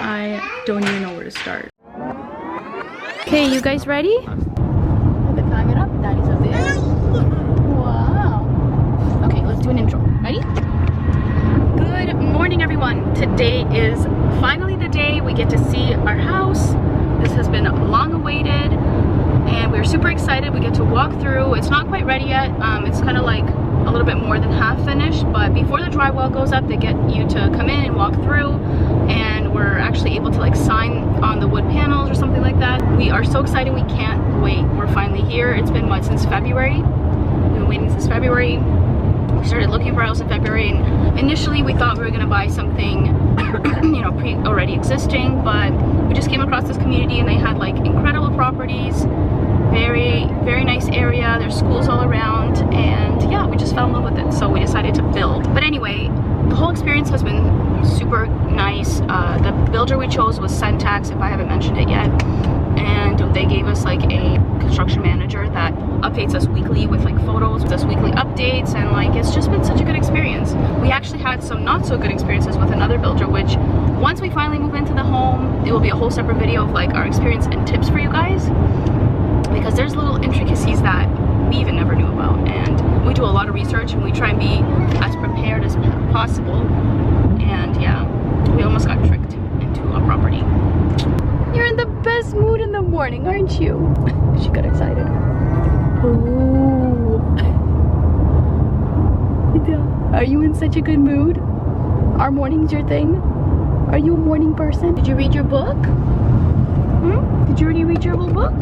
I don't even know where to start. Okay, you guys ready? Let me climb it up. Daddy's up there. Wow. Okay, let's do an intro. Ready? Good morning, everyone. Today is finally the day we get to see our house. This has been long awaited and we're super excited. We get to walk through. It's not quite ready yet. It's kind of like a little bit more than half finished, but before the drywall goes up, they get you to come in and walk through, and we're actually able to like sign on the wood panels or something like that. We are so excited. We can't wait. We're finally here. It's been what, since February? We've been waiting since February. We started looking for a house in February, and initially we thought we were gonna buy something you know, already existing, but we just came across this community and they had like incredible properties, very nice area. There's schools all around, and yeah, we just fell in love with it, so we decided to build. But anyway, the whole experience has been super nice. The builder we chose was Syntax, if I haven't mentioned it yet, and they gave us like a construction manager that updates us weekly with like photos, with us weekly updates, and like it's just been such a good experience. We actually had some not so good experiences with another builder, which once we finally move into the home, it will be a whole separate video of like our experience and tips for you guys, because there's little intricacies that we even never knew about, and we do a lot of research and we try and be as prepared as possible. And yeah, we almost got tricked into a property. You're in the best mood in the morning, aren't you? She got excited. Ooh. Are you in such a good mood? Are mornings your thing? Are you a morning person? Did you read your book? Hmm? Did you already read your whole book?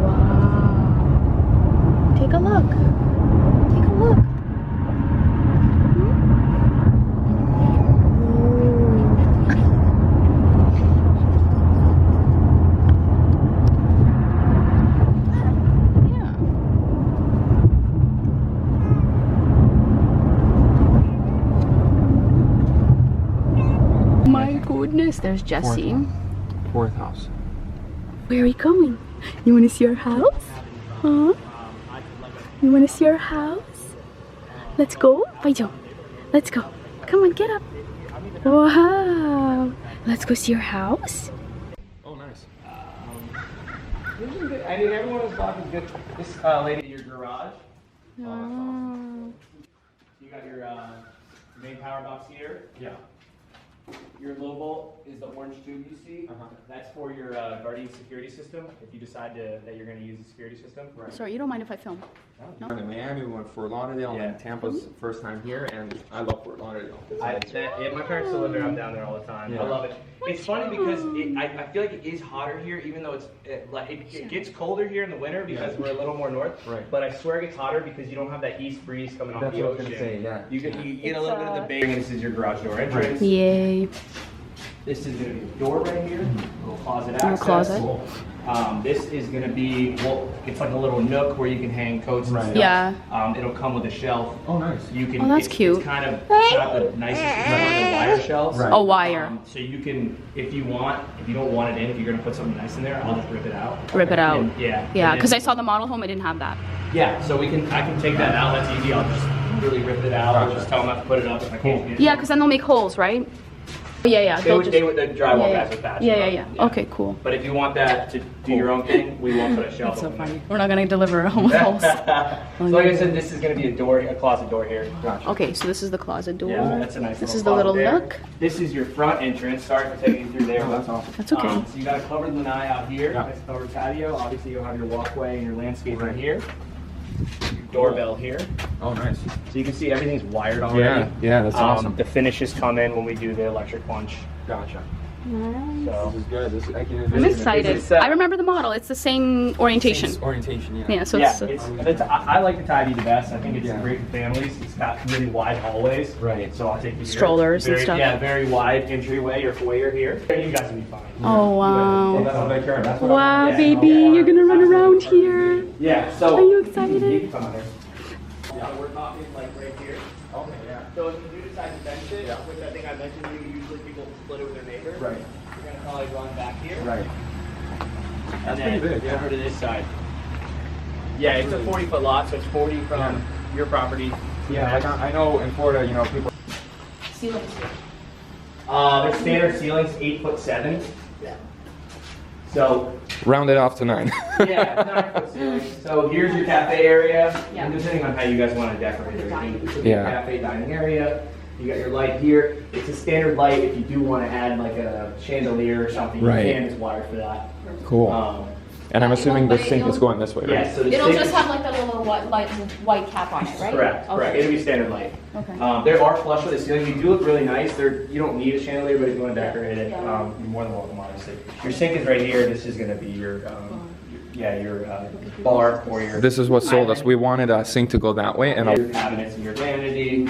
Wow. Take a look. Take a look. Goodness, there's Jesse. Fourth house. Where are we going? You want to see our house? Huh? You want to see our house? Let's go. Let's go. Come on, get up. Wow. Let's go see our house. Oh, nice. I mean, everyone is blocking good. This lady, your garage. Oh. You got your main power box here. Yeah. Your low volt is the orange tube you see. That's for your Guardian security system. If you decide that you're going to use the security system. Right. Sorry, you don't mind if I film? No? In Miami, we went Fort Lauderdale, and Tampa's first time here, and I love Fort Lauderdale. My parents still live there. I'm down there all the time. Yeah. I love it. It's funny because I feel like it is hotter here, even though it gets colder here in the winter because we're a little more north. Right. But I swear it gets hotter because you don't have that east breeze coming off the ocean. That's what I was going to say, yeah. You get a little bit of the bay, and this is your garage door entrance. Yay. This is going to be a door right here, a little closet access. Little closet. This is going to be, well, it's like a little nook where you can hang coats and stuff. Yeah. It'll come with a shelf. Oh, nice. You can. Oh, that's cute. It's kind of not the nicest. It's one of the wire shelves. Right. A wire. So you can, if you don't want it in, if you're going to put something nice in there, I'll just rip it out. Rip it out. And, yeah. Yeah, because I saw the model home, it didn't have that. Yeah. So I can take that out. That's easy. I'll just really rip it out. I'll just tell them not to put it up if I can't get it. Yeah, because then they'll make holes, right? Yeah. The drywall guys would patch it up. Yeah. Okay, cool. But if you want that to do your own thing, we won't put a shelf. That's so over funny. there. We're not gonna deliver a home with holes. So like I said, this is going to be a closet door here. Gotcha. Okay, so this is the closet door. Yeah, that's a nice. This is the little there. nook. This is your front entrance. Sorry for taking you through there. Oh, that's awesome. That's okay. So you got a covered lanai out here. Yeah. Nice covered patio. Obviously, you'll have your walkway and your landscape right here. Your doorbell here. Oh, nice. So you can see everything's wired already. Yeah, that's awesome. The finishes come in when we do the electric punch. Gotcha. So This is good. I'm excited. I remember the model. It's the same orientation. Orientation, yeah. Yeah, so yeah, it's I like the Tidy the best. I think it's great for families. It's got really wide hallways. Right. So I'll take you strollers and stuff. Yeah, very wide entryway or foyer here. You guys will be fine. Oh wow. That's what I care. That's what Wow, Yeah. baby, you're gonna run around here. Yeah, so. Are you excited? You can come on there. Yeah, we're talking like right here. Okay, yeah. So if you do decide to fence it, which I think I mentioned to you, usually people split it with their neighbor. Right. You're gonna probably run back here. Right. And pretty then big, yeah. over to this side. Yeah, it's a 40-foot lot, so it's 40 from your property Yeah, like I know in Florida, you know, people. Ceilings. Their standard ceiling's 8'7". Yeah. So Round it off to 9. yeah, 9-foot ceiling. So here's your cafe area. Yeah. And depending on how you guys want to decorate everything. So Yeah. Cafe dining area. You got your light here. It's a standard light. If you do want to add like a chandelier or something, Right. you can. It's wired for that. Cool. And I'm assuming the sink is going this way, right? Yeah. So the It'll sink just is- have like that little white cap on it, right? Correct. Okay. Correct. It'll be standard light. Okay. There are flush with the ceiling. You do look really nice. You don't need a chandelier, but if you want to decorate it, Yeah. you're more than welcome, obviously. Your sink is right here. This is going to be your, your bar or your. This is what sold us. We wanted a sink to go that way, and Your cabinets and your vanity.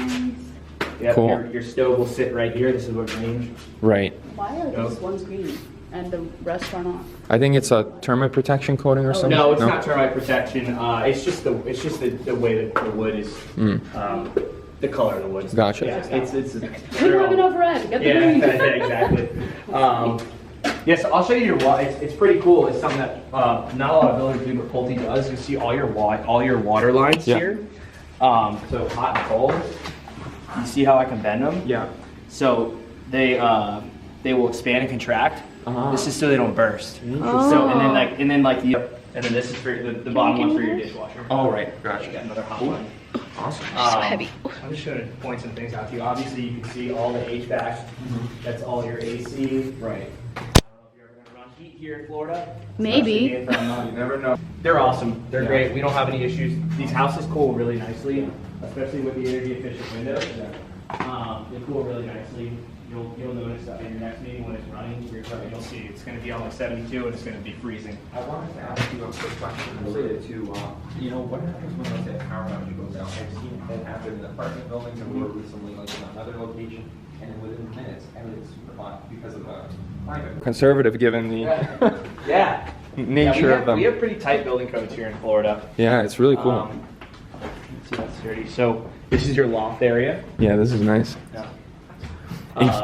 Yep, Cool. Your stove will sit right here. This is what green. right. Why are these ones green and the rest are not? I think it's a termite protection coating or something. No, it's not termite protection. It's just the way that the wood is. The color of the wood. Gotcha. Yeah, it's. We don't have enough red. Get the Yeah, green. exactly. Yeah, so I'll show you your wall. It's pretty cool. It's something that not a lot of builders do, but Pulte does. You see all your water lines Yeah. here. So hot and cold. You see how I can bend them? Yeah. So they will expand and contract. This is so they don't burst. Oh. So and then this is for the bottom one for your dishwasher. Oh, right. Got Gotcha. another hot one. Awesome. So heavy. I'm just going to point some things out to you. Obviously, you can see all the HVAC. That's all your AC. Right. I don't know if you're ever going to run heat here in Florida. Maybe. Especially from, You never know. they're awesome. They're Yeah. great. We don't have any issues. These houses cool really nicely, especially with the energy efficient windows. They cool really nicely. You'll notice that in your next meeting when it's running, you'll see it's going to be almost 72 and it's going to be freezing. I wanted to ask you a quick question related to, you know, what happens when let's say a power outage goes out? I've seen it happen in apartment buildings, and we were recently like in another location, and then within minutes, everything's super hot because of the climate. Conservative, given the Yeah. nature of them. We have pretty tight building codes here in Florida. Yeah, it's really cool. Let's see, that's dirty. So this is your loft area. Yeah, this is nice. Yeah.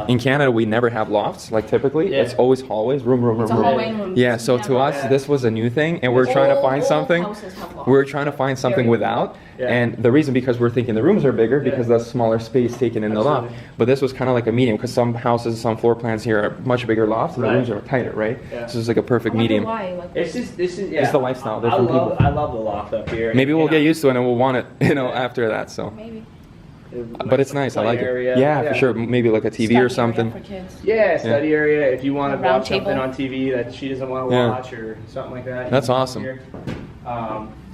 In Canada, we never have lofts, like typically. Yeah. It's always hallways, room. It's a hallway and room. Yeah, so to us, this was a new thing, and we're trying to find something. houses have lofts. We're trying to find something Very without, Yeah. and the reason because we're thinking the rooms are bigger because that's smaller space taken in the loft. Absolutely. But this was kind of like a medium because some houses, some floor plans here are much bigger lofts, and the Right. rooms are tighter, right? Yeah. So it's like a perfect I wonder medium. Why? Like, This is yeah. It's the lifestyle, I different love people. I love the loft up here. Maybe we'll And get used to it and we'll want it, after that. So, maybe. but it's nice. I like area. it. Yeah, for sure. Maybe like a TV or Study something. area for kids. Yeah, study area. If you want A to round watch something table. on TV that she doesn't want to Yeah. watch or something like that. you That's can come awesome. here.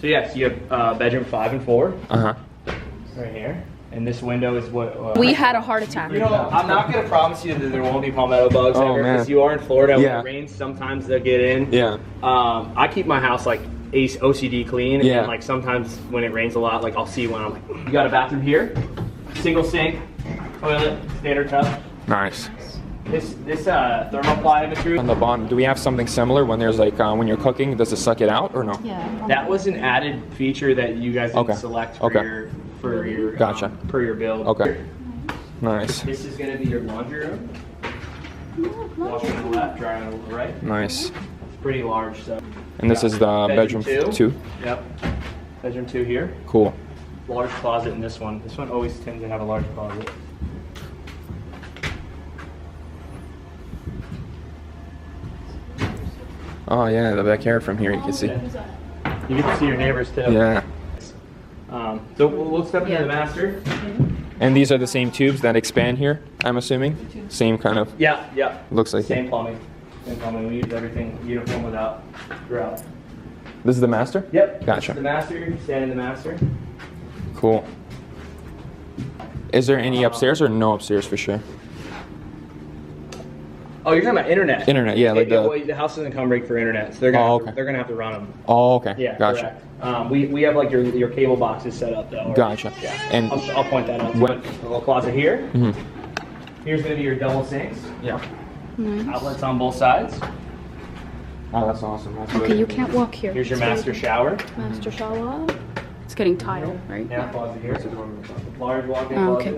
So yes, you have bedroom 5 and 4 Uh huh. right here, and this window is what. We had a heart attack. You know, I'm not gonna promise you that there won't be palmetto bugs Oh, ever man. because you are in Florida. Yeah. When it rains, sometimes they'll get in. Yeah. I keep my house like OCD clean, Yeah. and like sometimes when it rains a lot, like I'll see when I'm like, you got a bathroom here, single sink, toilet, standard tub. Nice. This thermoply material. On the bottom, do we have something similar when there's like when you're cooking? Does it suck it out or no? Yeah. That was an added feature that you guys didn't Okay. select for Okay. your Gotcha. per your build. Okay. Nice. This is going to be your laundry room. Washing on the left, drying on the right. Nice. It's pretty large, so. And this is the bedroom two. Yep. Bedroom 2 here. Cool. Large closet in this one. This one always tends to have a large closet. Oh yeah, the backyard from here you can see. You get to see your neighbors too. Yeah. So we'll step into the master. And these are the same tubes that expand here, I'm assuming? Same kind of, Yeah, yeah. looks like Same it. plumbing. Same plumbing. We use everything uniform without throughout. This is the master? Yep. Gotcha. The master. You stand in the master. Cool. Is there any upstairs or no upstairs for sure? Oh, you're talking about internet. Internet, yeah, like well, the... the house doesn't come right for internet, so they're gonna Oh, have to, okay. they're gonna have to run them. Oh, okay. Yeah, Gotcha. correct. We have like your cable boxes set up though. Gotcha. Yeah. And I'll point that out. What- A little closet here. Mhm. Here's gonna be your double sinks. Yeah. Outlets on both sides. Oh, that's awesome. That's Okay, you can't walk here. Here's your It's master very- shower. Master shower. It's getting tiled, right? Yeah, closet here. Large walk-in Oh, okay.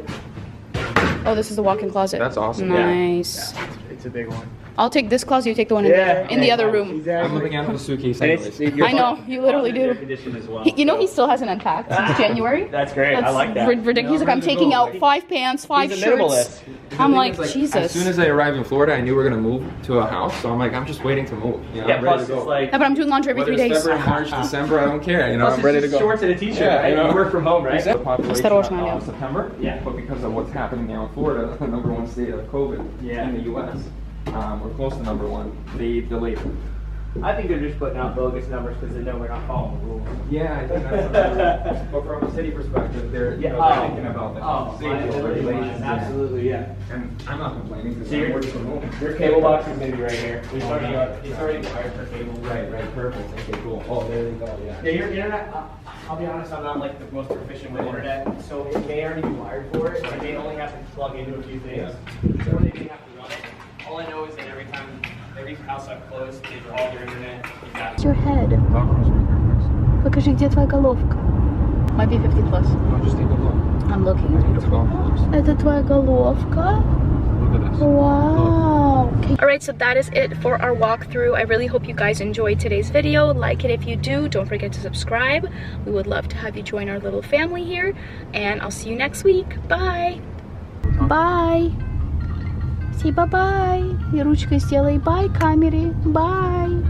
closet. Oh, this is the walk-in closet. That's awesome. Nice. Yeah, it's a big one. I'll take this closet, you take the one in the other room. I'm living out of a suitcase And anyways. I know, you literally Air do. conditioned as well. You know he still hasn't unpacked since January? That's great. I like that. Ridiculous. He's like, I'm taking out 5 pants, 5 He's a shirts. minimalist. I'm like, As Jesus. soon as I arrived in Florida, I knew we were gonna move to a house, so I'm like, I'm just waiting to move. You know, Yeah, I'm ready plus to go. it's like Yeah, but I'm doing laundry every Whether 3 it's days. February, March, December, I don't care. You know, plus I'm ready to it's go. just shorts and a t-shirt. Yeah, Right? you know. You work from home, right? The population Осторожно, of Лев. September, Yeah. but because of what's happening now in Florida, the #1 state of COVID Yeah. in the U.S., we're close to #1. They delayed it. I think they're just putting out bogus numbers because they know we're not following the rules. Yeah, I think that's another. But from a city perspective, they're, you know, they're thinking about the safety regulations. Absolutely, yeah. And I'm not complaining because So I'm your, working from home. your cable box is going to be right here. It's already wired for cable. Right, perfect. Okay, cool. Oh, there you go, yeah. Yeah, your internet, I'll be honest, I'm not like the most proficient with internet, so it may already be wired for it. I may only have to plug into a few things. So they may have to run it. All I know is that every house I've closed, they call their internet. It's your head. Покажи, где твоя головка. Might be 50 plus. No, just take a look. I'm looking. It's a golf course. Это твоя головка? Look at this. Wow. Alright, so that is it for our walkthrough. I really hope you guys enjoyed today's video. Like it if you do. Don't forget to subscribe. We would love to have you join our little family here. And I'll see you next week. Bye. Bye. Say bye-bye. И ручкой сделай bye камере. Bye.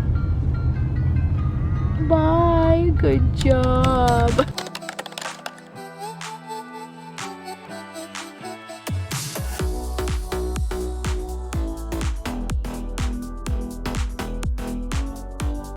Bye. Good job.